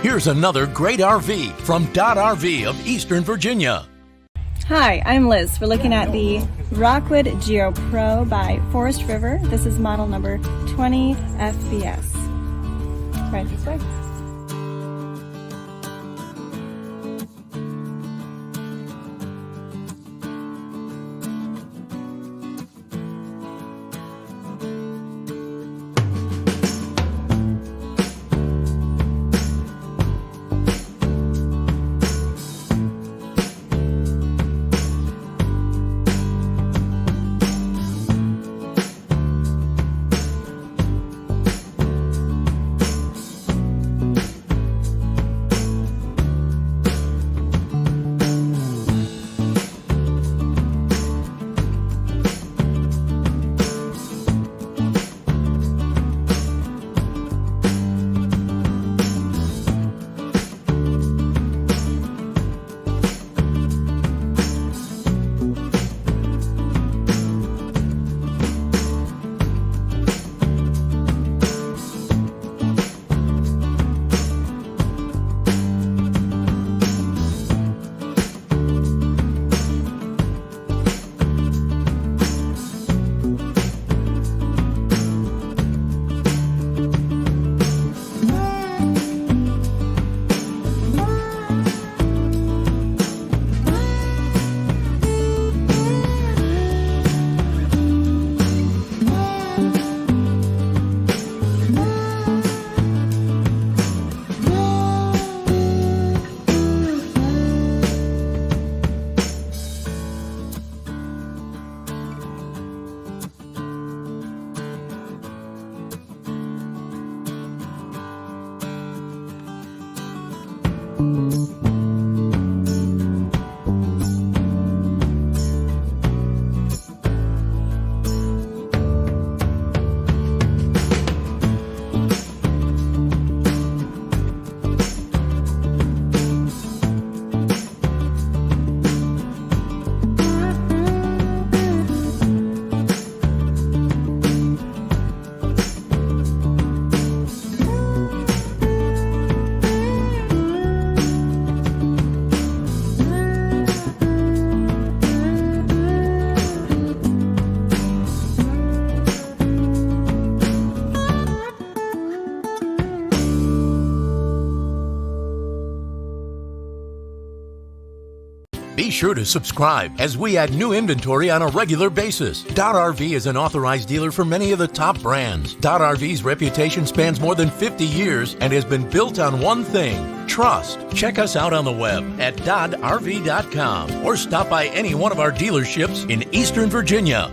Here's another great RV from Dodd RV of Eastern Virginia. Hi, I'm Liz. We're looking at the River-Rockwood Geo Pro by Forest River. This is model number 20FBS. Right this way. Be sure to subscribe as we add new inventory on a regular basis. Dodd RV is an authorized dealer for many of the top brands. Dodd RV's reputation spans more than 50 years and has been built on one thing: trust. Check us out on the web at doddrv.com or stop by any one of our dealerships in Eastern Virginia.